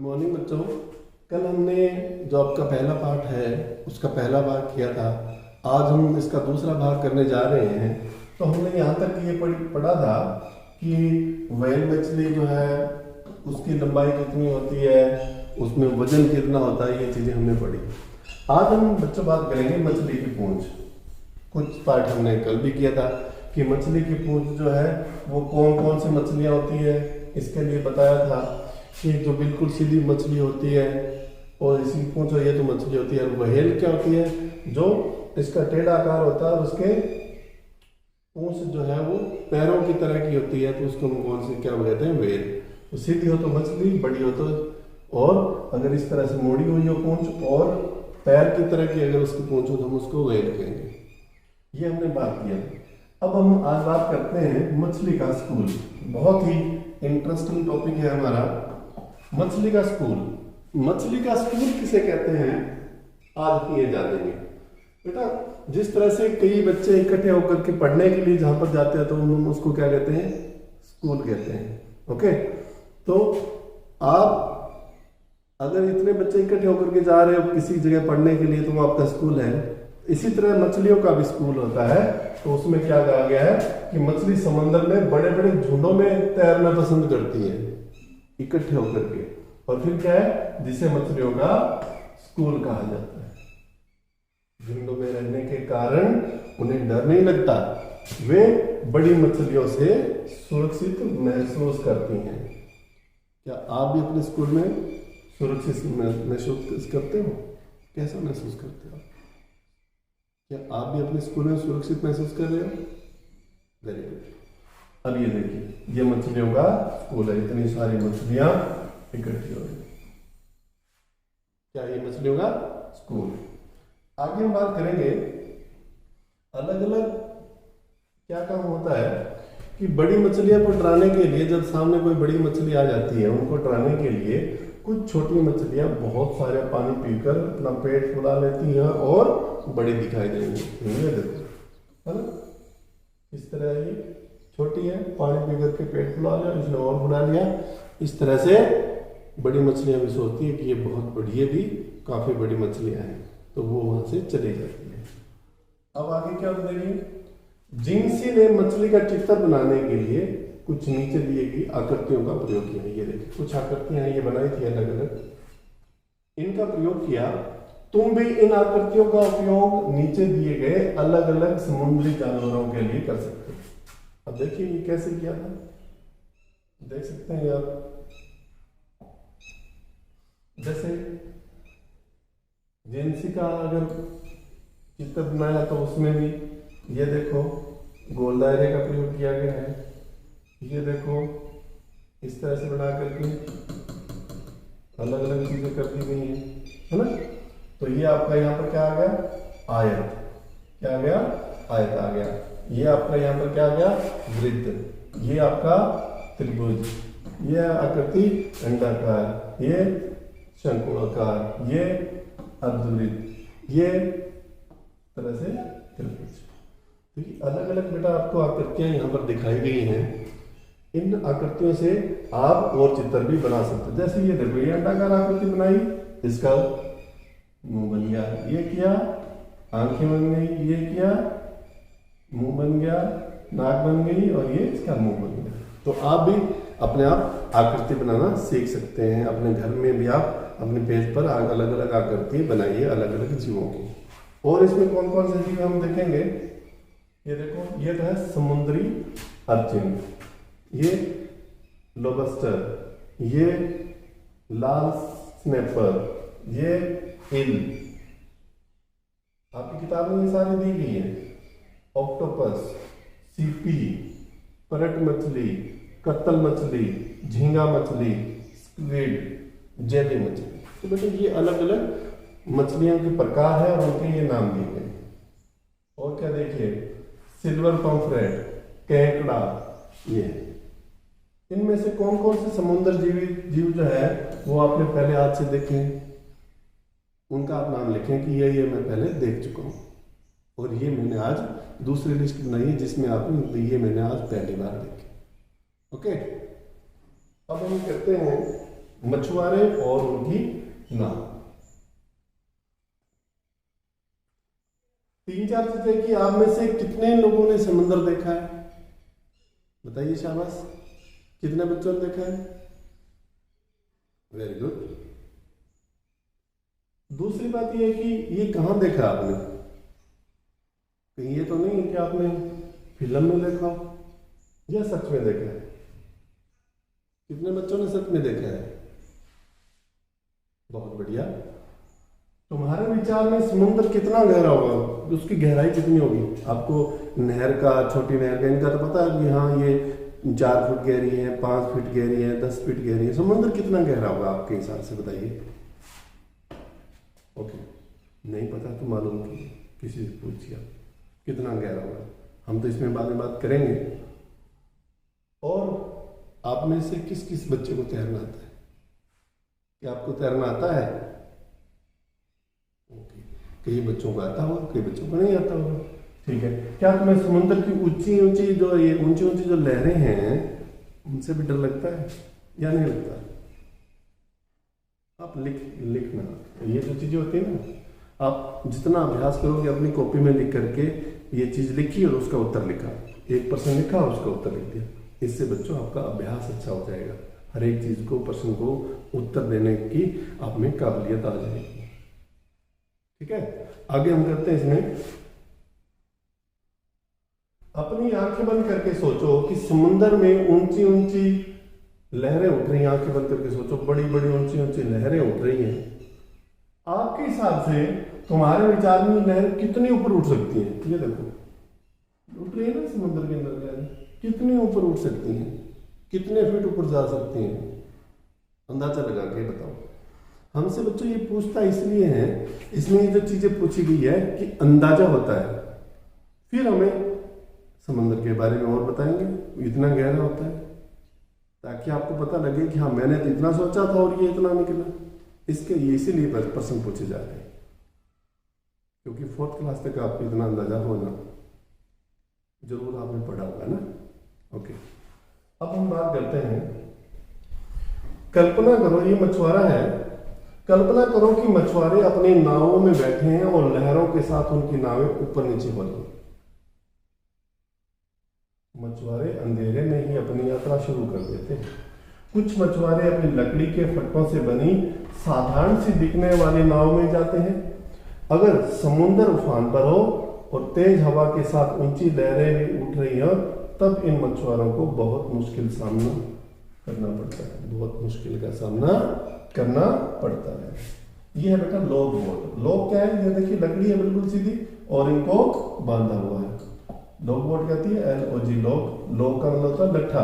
Good morning बच्चों। कल हमने जो आपका पहला पार्ट है उसका पहला भाग किया था। आज हम इसका दूसरा भाग करने जा रहे हैं। तो हमने यहाँ तक ये पढ़ा था कि व्हेल मछली जो है उसकी लंबाई कितनी होती है, उसमें वजन कितना होता है, ये चीज़ें हमने पढ़ी। आज हम बच्चों बात करेंगे मछली की पूंछ। कुछ पार्ट हमने कल भी किया था कि मछली की पूंछ जो है वो कौन कौन सी मछलियाँ होती है। इसके लिए बताया था कि जो बिल्कुल सीधी मछली होती है और इसी पूंछ ये तो मछली होती है। व्हेल क्या होती है, जो इसका टेढ़ा आकार होता है, उसके पूंछ जो है वो पैरों की तरह की होती है, तो उसको हम कौन सी क्या कहते हैं, व्हेल। तो सीधी हो तो मछली, बड़ी हो तो, और अगर इस तरह से मोड़ी हुई हो पूंछ और पैर की तरह की अगर उसकी पूंछ हो तो हम उसको व्हेल कहेंगे। ये हमने बात किया। अब हम आज बात करते हैं मछली का स्कूल। बहुत ही इंटरेस्टिंग टॉपिक है हमारा मछली का स्कूल। मछली का स्कूल किसे कहते हैं आज हम ये जानेंगे। बेटा, जिस तरह से कई बच्चे इकट्ठे होकर के पढ़ने के लिए जहां पर जाते हैं तो हम उसको क्या कहते हैं, स्कूल कहते हैं। ओके, तो आप अगर इतने बच्चे इकट्ठे होकर के जा रहे हो किसी जगह पढ़ने के लिए तो वो आपका स्कूल है। इसी तरह मछलियों का भी स्कूल होता है। तो उसमें क्या कहा गया है कि मछली समंदर में बड़े बड़े झुंडों में तैरना पसंद करती है इकट्ठे होकर के, और फिर क्या है जिसे मछलियों का स्कूल कहा जाता है। झुंडों में रहने के कारण उन्हें डर नहीं लगता, वे बड़ी मछलियों से सुरक्षित महसूस करती हैं। क्या आप भी अपने स्कूल में सुरक्षित महसूस करते हो? कैसा महसूस करते हो? क्या आप भी अपने स्कूल में सुरक्षित महसूस कर रहे हो? Very good. अब ये देखिए, ये मछलियों का स्कूल है। इतनी सारी मछलियां इकट्ठी हो रही। क्या ये मछलियों का स्कूल? आगे हम बात करेंगे अलग अलग क्या काम होता है कि बड़ी मछलियां को डराने के लिए, जब सामने कोई बड़ी मछली आ जाती है उनको डराने के लिए कुछ छोटी मछलियां बहुत सारे पानी पीकर अपना पेट फुला लेती हैं और बड़ी दिखाई देंगी। ये देखो, है ना, इस तरह ये छोटी है, पानी पीकर के पेट फुला लिया, इसने और फुला लिया। इस तरह से बड़ी मछलियां भी सोचती है कि ये बहुत बड़ी है, भी काफी बड़ी मछलियां हैं, तो वो वहां से चली जाती है। अब आगे क्या होता है, जिंसी ने मछली का चित्र बनाने के लिए कुछ नीचे दिए गई आकृतियों का प्रयोग किया। ये देखिए, कुछ आकृतियां ये बनाई थी अलग अलग, इनका प्रयोग किया। तुम भी इन आकृतियों का उपयोग नीचे दिए गए अलग अलग समुद्री जानवरों के लिए कर सकते हो। अब देखिए ये कैसे किया था, देख सकते हैं आप। जैसे जिंसी का अगर चित्र बनाया तो उसमें भी ये देखो गोल दायरे का प्रयोग किया गया है। ये देखो इस तरह से बना करके अलग अलग चीजें कर दी गई है ना। तो ये आपका यहाँ पर क्या आ गया, आयत। क्या आ गया, आयत आ गया। ये आपका यहाँ पर क्या आ गया, वृत्त। ये आपका त्रिभुज। ये आकृति अंडाकार, ये शंकुआकार, ये अर्धवृत्त, ये तरह से त्रिभुज। तो अलग अलग बेटा आपको आकृतियां यहाँ पर दिखाई गई हैं। इन आकृतियों से आप और चित्र भी बना सकते हैं। जैसे ये देखो, ये अंडाकार आकृति बनाई, इसका मुंह बन गया, ये किया आंखें बन गई, ये किया मुंह बन गया, नाक बन गई, और ये इसका मुंह बन गया। तो आप भी अपने आप आकृति बनाना सीख सकते हैं। अपने घर में भी आप अपने पेज पर अलग अलग आकृति बनाइए अलग अलग जीवों की। और इसमें कौन कौन से जीव हम देखेंगे। ये देखो, ये तो है समुद्री अर्चिन, ये लोबस्टर, ये लाल स्नैपर, ये ईल। आपकी किताब में ये सारी दी गई है। ऑक्टोपस, सीपी, परट मछली, कत्तल मछली, झींगा मछली, स्क्विड, जेली मछली। तो बेटे ये अलग अलग मछलियों के प्रकार है और उनके ये नाम दिए गए। और क्या देखिए, सिल्वर पॉम्फ्रेट, केकड़ा, ये। इनमें से कौन कौन से समुद्र जीव जो है वो आपने पहले आज से देखे, उनका आप नाम लिखें कि ये मैं पहले देख चुका हूँ, और ये मैंने आज दूसरी लिस्ट बनाई है जिसमें आपने ये मैंने आज पहली बार देखे। ओके, अब हम करते हैं मछुआरे और उनकी नाव। 3-4 चीजें कि आप में से कितने लोगों ने समंदर देखा है, बताइए शाबाश। कितने बच्चों ने देखा है? Very good. दूसरी बात यह है कि ये कहाँ देखा आपने? कहीं ये तो नहीं है कि आपने फिल्म में देखा हो या सच में देखा है? कितने बच्चों ने सच में देखा है? बहुत बढ़िया। तुम्हारे विचार में समुद्र कितना गहरा होगा, उसकी गहराई कितनी होगी? आपको नहर का, छोटी नहर का इनका तो पता है कि हाँ ये 4 फुट गहरी है, 5 फीट गहरी है, 10 फीट गहरी है। समुद्र कितना गहरा होगा आपके हिसाब से, बताइए। ओके, नहीं पता तो मालूम किसी से पूछिए आप कितना गहरा होगा। हम तो इसमें बाद में बात करेंगे। और आप में से किस किस बच्चे को तैरना आता है? क्या आपको तैरना आता है? ओके, कई बच्चों को आता होगा, कई बच्चों को नहीं आता होगा। ठीक है, क्या तुम्हें समुद्र की ऊंची ऊंची जो लहरें हैं उनसे भी डर लगता है या नहीं लगता? आप लिखना, ये जो चीजें होती है ना, आप जितना अभ्यास करोगे अपनी कॉपी में लिख करके ये चीज लिखी और उसका उत्तर लिखा, 1% लिखा और उसका उत्तर लिख दिया, इससे बच्चों आपका अभ्यास अच्छा हो जाएगा। हर एक चीज को, प्रश्न को उत्तर देने की आप में काबिलियत आ जाएगी। ठीक है, आगे हम करते हैं इसमें। अपनी आंखें बंद करके सोचो कि समुद्र में ऊंची ऊंची लहरें उठ रही हैं। आंखें बंद करके सोचो, बड़ी बड़ी ऊंची ऊंची लहरें उठ रही हैं। आपके हिसाब से तुम्हारे विचार में लहरें कितनी ऊपर उठ सकती हैं? ये देखो, उठ रही है ना समुद्र के अंदर लहरें, कितनी ऊपर उठ सकती हैं? कितने फीट ऊपर जा सकती हैं? अंदाजा लगा के बताओ। हमसे बच्चों ये पूछता इसलिए है, इसमें ये जो चीजें पूछी गई है कि अंदाजा होता है, फिर हमें समंदर के बारे में और बताएंगे इतना गहरा होता है, ताकि आपको पता लगे कि हाँ मैंने तो इतना सोचा था और ये इतना निकला। इसके इसीलिए प्रश्न पूछे जा रहे हैं, क्योंकि 4th क्लास तक आपको इतना अंदाजा होना जरूर आपने पढ़ा होगा ना। ओके, अब हम बात करते हैं। कल्पना करो, ये मछुआरा है। कल्पना करो कि मछुआरे अपनी नावों में बैठे हैं और लहरों के साथ उनकी नावें ऊपर नीचे हो रही। मछुआरे अंधेरे में ही अपनी यात्रा शुरू कर देते हैं। कुछ मछुआरे अपनी लकड़ी के फट्टों से बनी साधारण सी दिखने वाली नाव में जाते हैं। अगर समुद्र उफान पर हो और तेज हवा के साथ ऊंची लहरें भी उठ रही हो, तब इन मछुआरों को बहुत मुश्किल सामना करना पड़ता है। बहुत मुश्किल का सामना करना पड़ता है। ये है बेटा लॉग बोट। लॉग क्या है? ये देखिए लकड़ी है बिल्कुल सीधी और इनको बांधा हुआ है। लॉग बोट कहती है LOG, लॉग। लॉग का मतलब होता है लट्ठा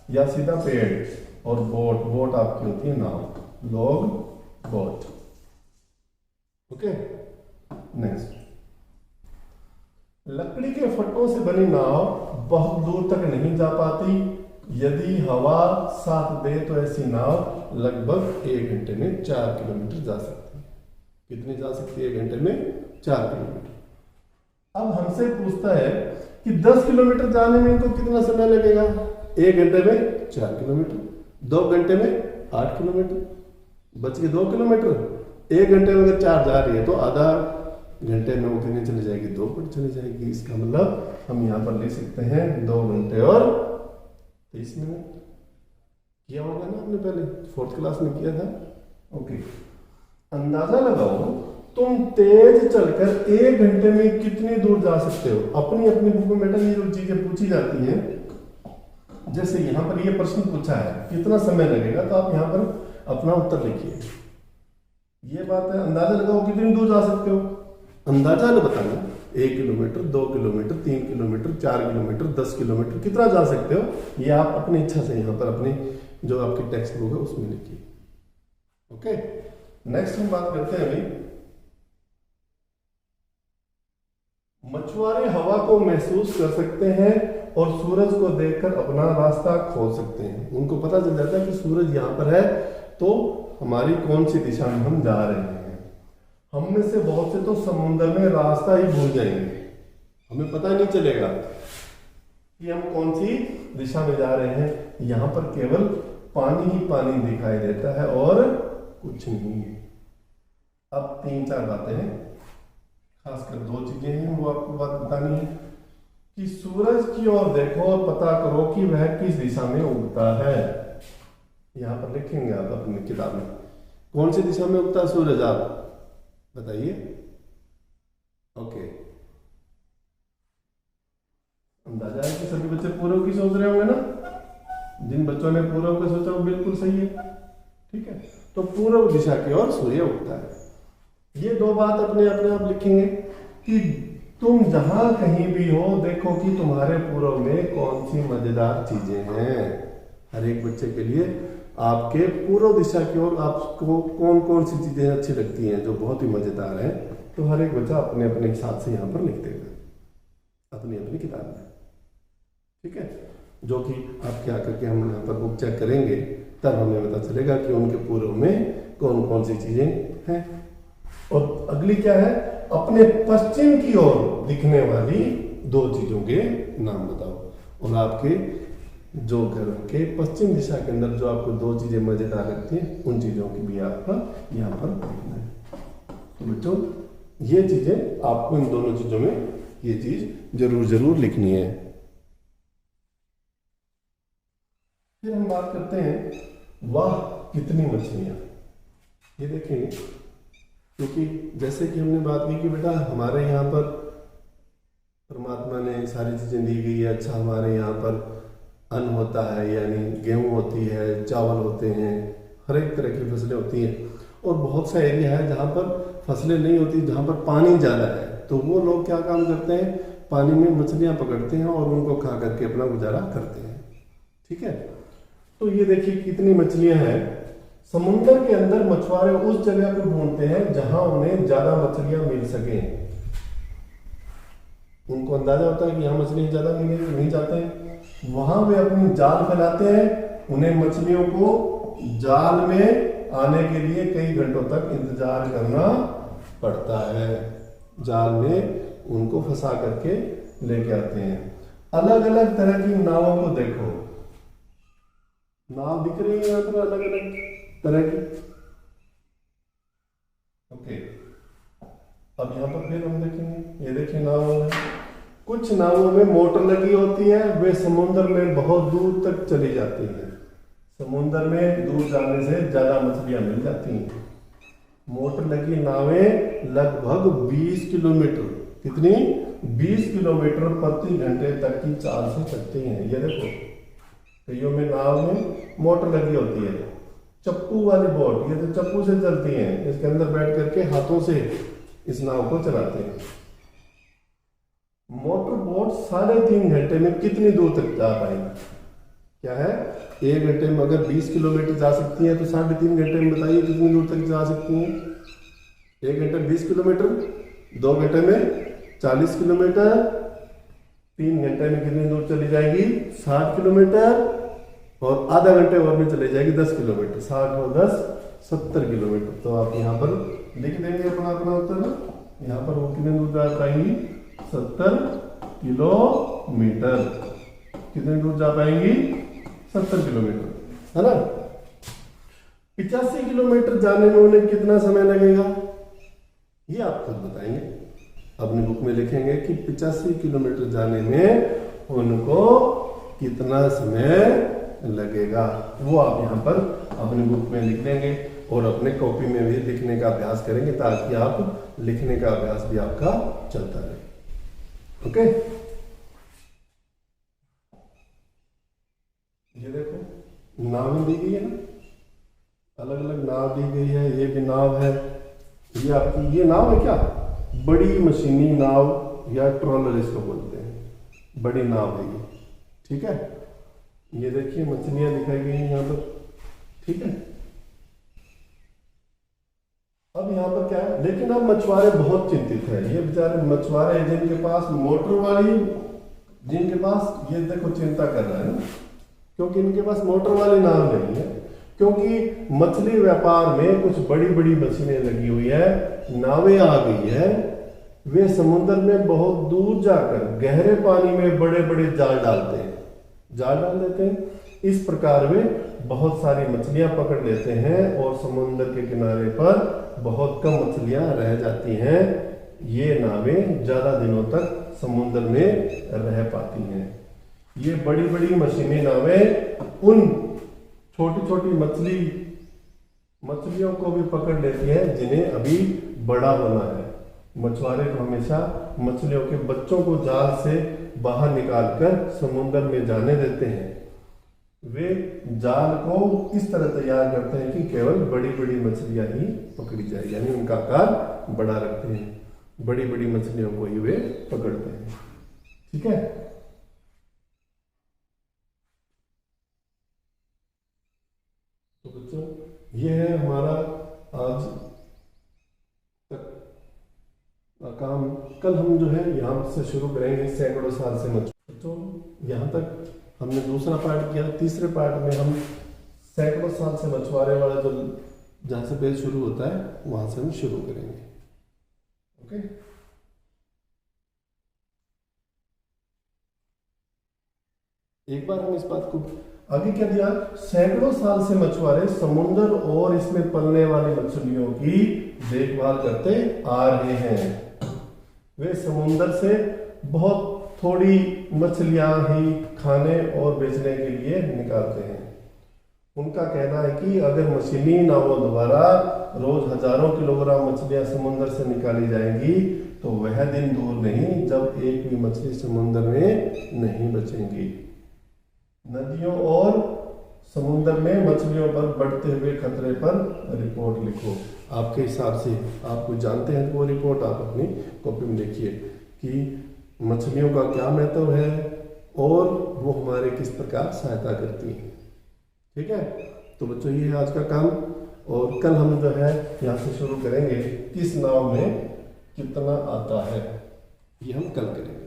या सीधा पेड़, और बोट आपकी होती है नाव। Log boat. Okay, next. लकड़ी के फट्टों से बनी नाव बहुत दूर तक नहीं जा पाती। यदि हवा साथ दे तो ऐसी नाव लगभग 1 घंटे में 4 किलोमीटर जा सकती है। कितनी जा सकती है? 1 घंटे में 4 किलोमीटर। अब हमसे पूछता है कि 10 किलोमीटर जाने में इनको कितना समय लगेगा? 1 घंटे में 4 किलोमीटर, 2 घंटे में 8 किलोमीटर, बच के 2 किलोमीटर। 1 घंटे में अगर 4 जा रही है तो आधा घंटे में वो कितनी चली जाएगी? 2 फुट चली जाएगी। इसका मतलब हम यहाँ पर ले सकते हैं 2 घंटे और 30 मिनट। किया होगा ना आपने पहले, 4th क्लास में किया था। ओके, अंदाजा लगाओ तुम तेज चलकर 1 घंटे में कितनी दूर जा सकते हो? अपनी अपनी बुक में बेटा ये जो चीजें पूछी जाती हैं, जैसे यहाँ पर ये प्रश्न पूछा है कितना समय लगेगा, तो आप यहाँ पर अपना उत्तर लिखिए। ये बात है, अंदाजा लगाओ कितनी दूर जा सकते हो। अंदाजा न बताना, 1 kilometre, 2 kilometre, 3 kilometre, 4 kilometre, 10 kilometre, कितना जा सकते हो ये आप अपनी इच्छा से यहाँ पर अपनी जो आपकी टेक्स्ट बुक है उसमें लिखिए। ओके, नेक्स्ट हम बात करते हैं अभी। मछुआरे हवा को महसूस कर सकते हैं और सूरज को देखकर अपना रास्ता खोज सकते हैं। उनको पता चल जाता है कि सूरज यहाँ पर है तो हमारी कौन सी दिशा में हम जा रहे हैं। हम में से बहुत से तो समुद्र में रास्ता ही भूल जाएंगे, हमें पता नहीं चलेगा कि हम कौन सी दिशा में जा रहे हैं। यहाँ पर केवल पानी ही पानी दिखाई देता है और कुछ नहीं। अब 3-4 बातें हैं, खासकर 2 चीजें हैं वो आपको बात बतानी है कि सूरज की ओर देखो और पता करो कि वह किस दिशा में उगता है। यहां पर लिखेंगे आप अपनी किताब में, कौन सी दिशा में उगता है सूरज, आप बताइए। ओके, अंदाजा है कि सभी बच्चे पूर्व की सोच रहे होंगे ना। जिन बच्चों ने पूर्व का सोचा वो बिल्कुल सही है, ठीक है। तो पूर्व दिशा की ओर सूर्य उगता है। ये 2 बात अपने आप लिखेंगे कि तुम जहां कहीं भी हो देखो कि तुम्हारे पूर्व में कौन सी मजेदार चीजें हैं। हर एक बच्चे के लिए आपके पूर्व दिशा की ओर आपको कौन कौन सी चीजें अच्छी लगती हैं जो बहुत ही मजेदार हैं, तो हर एक बच्चा अपने अपने हिसाब से यहाँ पर लिख देगा अपनी अपनी किताब में, ठीक है। जो कि आप क्या करके हम यहाँ पर बुक चेक करेंगे तब हमें पता चलेगा कि उनके पूर्व में कौन कौन सी चीजें हैं। और अगली क्या है, अपने पश्चिम की ओर दिखने वाली 2 चीजों के नाम बताओ। और आपके जो घर के पश्चिम दिशा के अंदर जो आपको 2 चीजें मजेदार लगती हैं उन चीजों की भी आपका यहाँ पर लिखना है। तो बच्चों ये चीजें आपको इन दोनों चीजों में ये चीज जरूर लिखनी है। फिर हम बात करते हैं, वाह कितनी मछलियां। ये देखेंगे क्योंकि जैसे कि हमने बात की कि बेटा हमारे यहाँ पर परमात्मा ने सारी चीजें दी गई है। अच्छा, हमारे यहाँ पर अन्न होता है, यानी गेहूं होती है, चावल होते हैं, हर एक तरह की फसलें होती हैं। और बहुत सा एरिया है जहाँ पर फसलें नहीं होती, जहाँ पर पानी ज़्यादा है, तो वो लोग क्या काम करते हैं, पानी में मछलियाँ पकड़ते हैं और उनको खा करके अपना गुजारा करते हैं, ठीक है। तो ये देखिए कितनी मछलियाँ हैं। समुद्र के अंदर मछुआरे उस जगह को ढूंढते हैं जहां उन्हें ज्यादा मछलियां मिल सके। उनको अंदाजा होता है कि यहाँ मछलियां ज्यादा मिलेंगी, नहीं जाते हैं वहां वे अपनी जाल फैलाते हैं। उन्हें मछलियों को जाल में आने के लिए कई घंटों तक इंतजार करना पड़ता है। जाल में उनको फंसा करके लेके आते हैं। अलग अलग तरह की नावों को देखो, नाव दिख रही है यहाँ पर अलग अलग तरह की। ओके, अब यहाँ पर फिर हम देखेंगे, ये देखिए नाव है। कुछ नावों में मोटर लगी होती है, वे समुद्र में बहुत दूर तक चली जाती हैं। समुद्र में दूर जाने से ज्यादा मछलियां मिल जाती हैं। मोटर लगी नावें लगभग 20 किलोमीटर, कितनी 20 किलोमीटर प्रति घंटे तक की चाल से चलती हैं। ये देखो कईयों में नाव में मोटर लगी होती है। चप्पू वाली बोट, ये तो चप्पू से चलती हैं, इसके अंदर बैठ करके हाथों से इस नाव को चलाते हैं। मोटर बोट 3.5 घंटे में कितनी दूर तक जा पाएंगी? क्या है, 1 घंटे में अगर 20 किलोमीटर जा सकती है तो 3.5 घंटे में बताइए कितनी दूर तक जा सकती हैं? 1 घंटे 20 किलोमीटर, 2 घंटे में 40 किलोमीटर, 3 घंटे में कितनी दूर चली जाएगी? 60 किलोमीटर, और आधा घंटे और में चले जाएगी 10 किलोमीटर। 60 और 10 70 किलोमीटर। तो आप यहाँ पर लिख देंगे अपना अपना उत्तर ना। यहाँ पर वो कितने दूर जा पाएंगी? 70 किलोमीटर। कितने दूर जा पाएंगी? 70 किलोमीटर, है ना। 85 किलोमीटर जाने में उन्हें कितना समय लगेगा? ये आप खुद बताएंगे। अपनी बुक में लिखेंगे कि 85 किलोमीटर जाने में उनको कितना समय लगेगा, वो आप यहाँ पर अपनी बुक में लिख देंगे और अपने कॉपी में भी लिखने का अभ्यास करेंगे ताकि आप लिखने का अभ्यास भी आपका चलता रहे। ओके, ये देखो नाव दी गई है ना, अलग अलग नाव दी गई है। ये भी नाव है, ये आपकी ये नाव है क्या? बड़ी मशीनी नाव या ट्रॉलर इसको बोलते हैं, बड़ी नाव है ये, ठीक है। ये देखिए मछलियां दिखाई गई हैं यहाँ पर, ठीक है। अब यहाँ पर क्या है, लेकिन अब मछुआरे बहुत चिंतित है। ये बेचारे मछुआरे जिनके पास मोटर वाली, जिनके पास, ये देखो चिंता कर रहा है ना, क्योंकि इनके पास मोटर वाली नाव नहीं है। क्योंकि मछली व्यापार में कुछ बड़ी बड़ी मशीनें लगी हुई है, नावें आ गई है। वे समुद्र में बहुत दूर जाकर गहरे पानी में बड़े बड़े जाल डालते हैं, जाल डाल देते हैं। इस प्रकार वे बहुत सारी मछलियां पकड़ लेते हैं और समुद्र के किनारे पर बहुत कम मछलियां रह जाती हैं। ये नावें ज्यादा दिनों तक समुद्र में रह पाती हैं। ये बड़ी बड़ी मशीनी नावें उन छोटी छोटी मछलियों को भी पकड़ लेती हैं जिन्हें अभी बड़ा होना है। मछुआरे को हमेशा मछलियों के बच्चों को जाल से बाहर निकालकर समुद्र में जाने देते हैं। वे जाल को इस तरह तैयार करते हैं कि केवल बड़ी बड़ी मछलियां ही पकड़ी जाए, यानी उनका आकार बड़ा रखते हैं, बड़ी बड़ी मछलियों को ही वे पकड़ते हैं। ठीक है। तो बच्चों, ये है हमारा आज तक का काम। कल हम जो है यहाँ से शुरू करेंगे सैकड़ों साल से मछुआरे। तो यहाँ तक हमने दूसरा पार्ट किया। तीसरे पार्ट में हम सैकड़ों साल से मछुआरे वाला जो जहाँ से पेज शुरू होता है वहां से हम शुरू करेंगे। ओके। एक बार हम इस बात को आगे क्या दिया, सैकड़ों साल से मछुआरे समुद्र और इसमें पलने वाली मछलियों की देखभाल करते आ रहे हैं। वे समुद्र से बहुत थोड़ी मछलियां ही खाने और बेचने के लिए निकालते हैं। उनका कहना है कि अगर मशीनी नावों द्वारा रोज हजारों किलोग्राम मछलियां समुद्र से निकाली जाएंगी तो वह दिन दूर नहीं जब एक भी मछली समुद्र में नहीं बचेंगी। नदियों और समुद्र में मछलियों पर बढ़ते हुए खतरे पर रिपोर्ट लिखो। आपके हिसाब से आप कुछ जानते हैं तो वो रिपोर्ट आप अपनी कॉपी में लिखिए कि मछलियों का क्या महत्व है और वो हमारे किस प्रकार सहायता करती हैं। ठीक है। तो बच्चों, ये है आज का काम और कल हम जो है यहाँ से शुरू करेंगे किस नाव में कितना आता है, ये हम कल करेंगे।